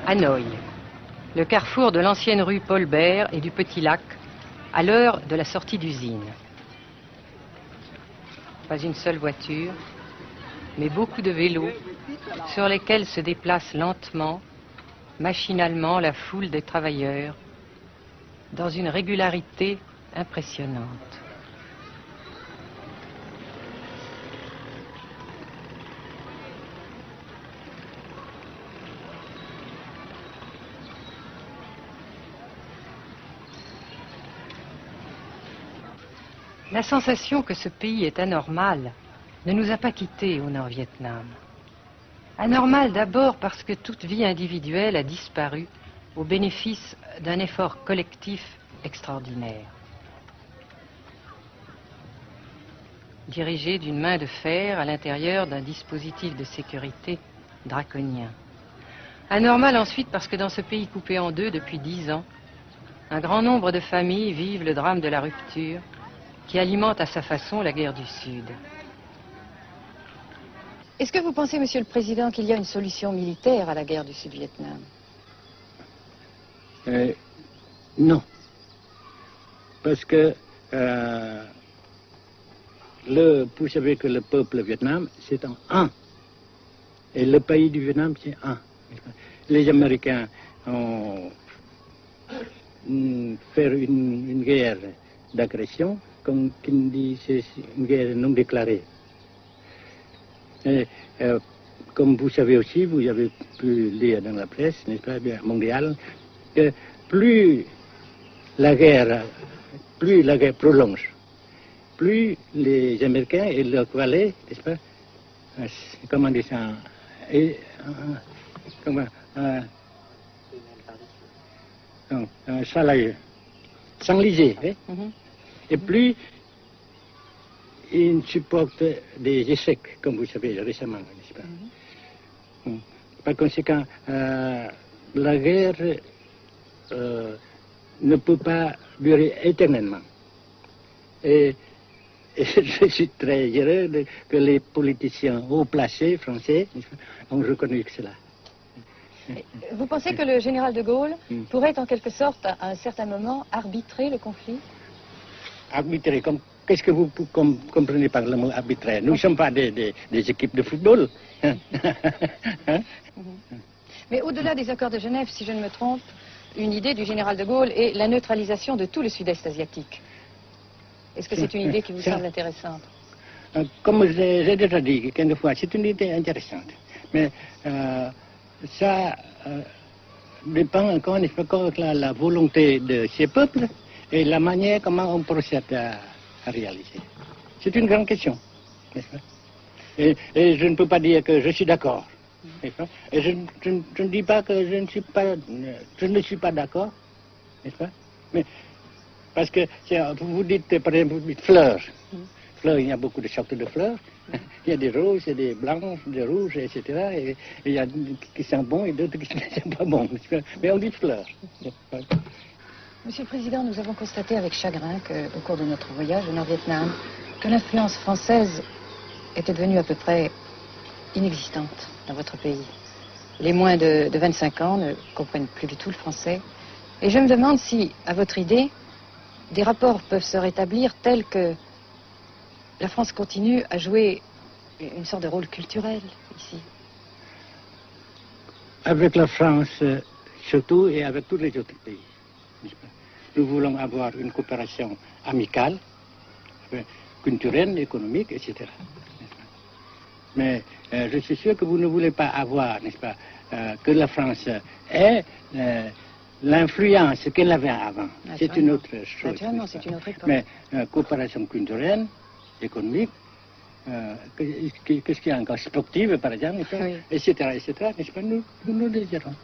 Hanoï, le carrefour de l'ancienne rue Paul Bert et du Petit Lac, à l'heure de la sortie d'usine. Pas une seule voiture, mais beaucoup de vélos sur lesquels se déplace lentement, machinalement la foule des travailleurs, dans une régularité impressionnante. La sensation que ce pays est anormal ne nous a pas quittés au Nord-Vietnam. Anormal d'abord parce que toute vie individuelle a disparu au bénéfice d'un effort collectif extraordinaire. Dirigé d'une main de fer à l'intérieur d'un dispositif de sécurité draconien. Anormal ensuite parce que dans ce pays coupé en deux depuis 10 ans, un grand nombre de familles vivent le drame de la rupture qui alimente à sa façon la guerre du Sud. Est-ce que vous pensez, Monsieur le Président, qu'il y a une solution militaire à la guerre du Sud-Vietnam? Non. Parce que vous savez que le peuple Vietnam, c'est un. Et le pays du Vietnam, c'est un. Les Américains ont fait une guerre d'agression, comme qui dit, c'est une guerre non déclarée. Et, comme vous savez aussi, vous avez pu lire dans la presse, n'est-ce pas, mondiale, que plus la guerre prolonge, plus les Américains et leurs valets, n'est-ce pas, comment dire ça, s'enliser, hein? Et plus ils supportent des échecs, comme vous savez récemment, n'est-ce pas? Par conséquent, la guerre ne peut pas durer éternellement. Et je suis très heureux que les politiciens haut placés français ont reconnu cela. Vous pensez que le général de Gaulle pourrait en quelque sorte, à un certain moment, arbitrer le conflit? Arbitrer, qu'est-ce que vous comprenez par le mot arbitraire? Nous ne sommes pas des équipes de football. Hein? Mais au-delà des accords de Genève, si je ne me trompe, une idée du général de Gaulle est la neutralisation de tout le sud-est asiatique. Est-ce que c'est une idée qui vous semble intéressante? Comme j'ai déjà dit quelquefois, c'est une idée intéressante. Mais ça dépend encore de la volonté de ces peuples et la manière comment on procède à réaliser. C'est une grande question, n'est-ce pas? Et je ne peux pas dire que je suis d'accord. Et je ne dis pas que je ne suis pas d'accord, n'est-ce pas? Mais parce que vous dites, par exemple, vous dites fleurs. Fleurs, il y a beaucoup de sortes de fleurs. Il y a des roses, il y a des blanches, des rouges, etc. Et il y a qui sont bons et d'autres qui ne sont pas bons. Mais on dit fleurs. Monsieur le Président, nous avons constaté avec chagrin qu'au cours de notre voyage au Nord-Vietnam, que l'influence française était devenue à peu près inexistante dans votre pays. Les moins de 25 ans ne comprennent plus du tout le français. Et je me demande si, à votre idée, des rapports peuvent se rétablir tels que la France continue à jouer une sorte de rôle culturel ici. Avec la France surtout et avec tous les autres pays. Nous voulons avoir une coopération amicale, culturelle, économique, etc. Mais je suis sûr que vous ne voulez pas avoir, n'est-ce pas, que la France ait l'influence qu'elle avait avant. C'est une autre chose. Naturellement, c'est une autre époque. Mais coopération culturelle, économique, qu'est-ce qu'il y a encore, sportive par exemple, etc., n'est-ce pas, nous désirons.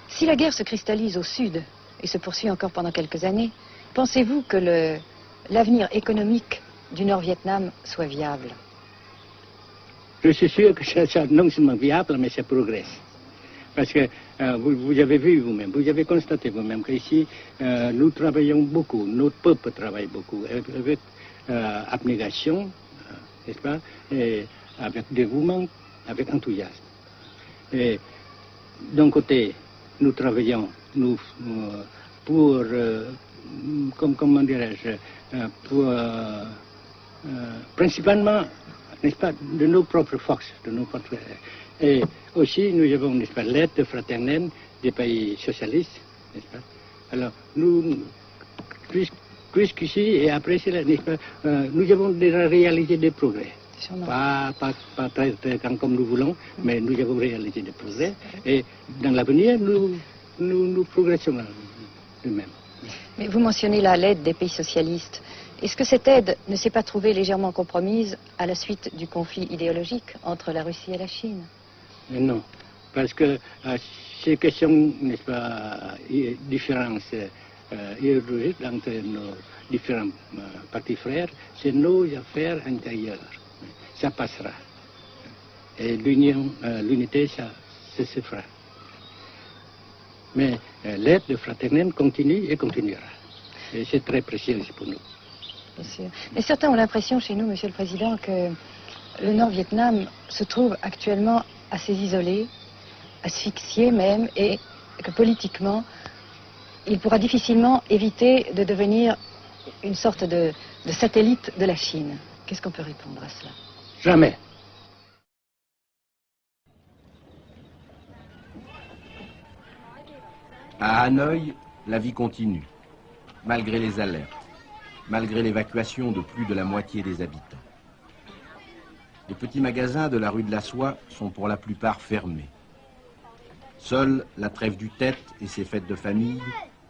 Si la guerre se cristallise au sud et se poursuit encore pendant quelques années, pensez-vous que l'avenir économique du Nord-Vietnam soit viable? Je suis sûr que c'est non seulement viable, mais ça progresse. Parce que vous avez vu vous-même, vous avez constaté vous-même qu'ici, nous travaillons beaucoup, notre peuple travaille beaucoup, avec abnégation, n'est-ce pas, et avec dévouement, avec enthousiasme. Et d'un côté, nous travaillons pour, comment dirais-je, principalement, n'est-ce pas, de nos propres forces, de nos propres... Et aussi, nous avons, n'est-ce pas, l'aide fraternelle des pays socialistes, n'est-ce pas. Alors, nous, jusqu'ici et après cela, n'est-ce pas, nous avons déjà réalisé des progrès. Pas très grand comme nous voulons, mais nous avons réalisé des progrès. Et dans l'avenir, nous progressons nous-mêmes. Mais vous mentionnez là l'aide des pays socialistes. Est-ce que cette aide ne s'est pas trouvée légèrement compromise à la suite du conflit idéologique entre la Russie et la Chine? Non, parce que ces questions, n'est-ce pas, différences idéologiques entre nos différents partis frères, c'est nos affaires intérieures. Ça passera. Et l'unité, ça se fera. Mais l'aide fraternelle continue et continuera. Et c'est très précieux pour nous. Bien sûr. Mais certains ont l'impression chez nous, Monsieur le Président, que le Nord-Vietnam se trouve actuellement assez isolé, asphyxié même, et que politiquement, il pourra difficilement éviter de devenir une sorte de satellite de la Chine. Qu'est-ce qu'on peut répondre à cela? Jamais. À Hanoï, la vie continue, malgré les alertes, malgré l'évacuation de plus de la moitié des habitants. Les petits magasins de la rue de la Soie sont pour la plupart fermés. Seule la trêve du Tet et ses fêtes de famille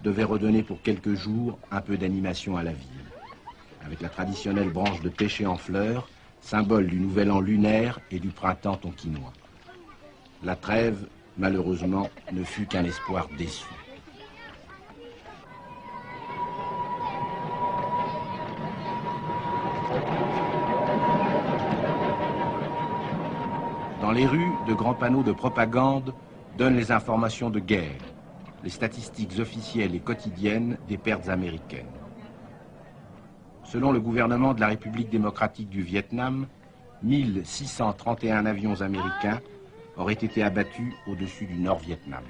devaient redonner pour quelques jours un peu d'animation à la ville, avec la traditionnelle branche de pêcher en fleurs, symbole du nouvel an lunaire et du printemps tonkinois. La trêve, malheureusement, ne fut qu'un espoir déçu. Dans les rues, de grands panneaux de propagande donnent les informations de guerre, les statistiques officielles et quotidiennes des pertes américaines. Selon le gouvernement de la République démocratique du Vietnam, 1631 avions américains auraient été abattus au-dessus du Nord-Vietnam.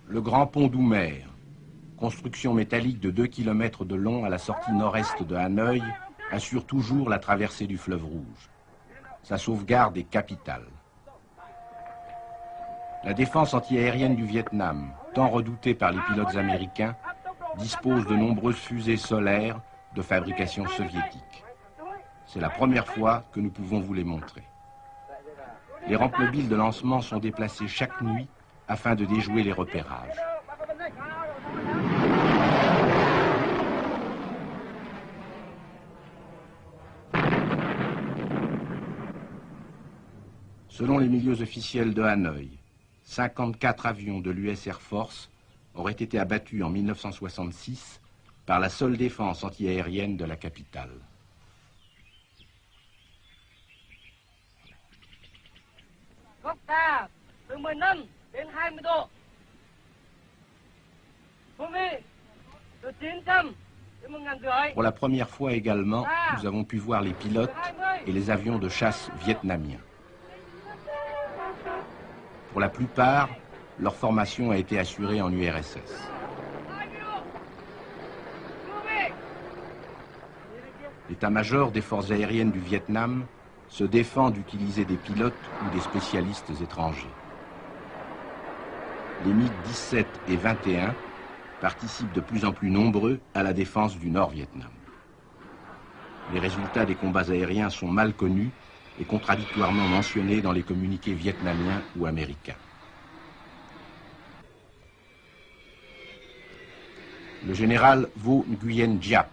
Le grand pont d'Oumer, construction métallique de 2 km de long à la sortie nord-est de Hanoï, assure toujours la traversée du fleuve Rouge. Sa sauvegarde est capitale. La défense antiaérienne du Vietnam, tant redoutée par les pilotes américains, dispose de nombreuses fusées solaires de fabrication soviétique. C'est la première fois que nous pouvons vous les montrer. Les rampes mobiles de lancement sont déplacées chaque nuit afin de déjouer les repérages. Selon les milieux officiels de Hanoï, 54 avions de l'US Air Force auraient été abattus en 1966 par la seule défense antiaérienne de la capitale. Pour la première fois également, nous avons pu voir les pilotes et les avions de chasse vietnamiens. Pour la plupart, leur formation a été assurée en URSS. L'état-major des forces aériennes du Vietnam se défend d'utiliser des pilotes ou des spécialistes étrangers. Les MiG-17 et 21 participent de plus en plus nombreux à la défense du Nord-Vietnam. Les résultats des combats aériens sont mal connus et contradictoirement mentionnés dans les communiqués vietnamiens ou américains. Le général Vo Nguyen Giap,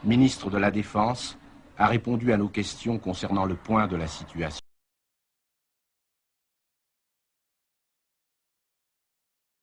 ministre de la Défense, a répondu à nos questions concernant le point de la situation.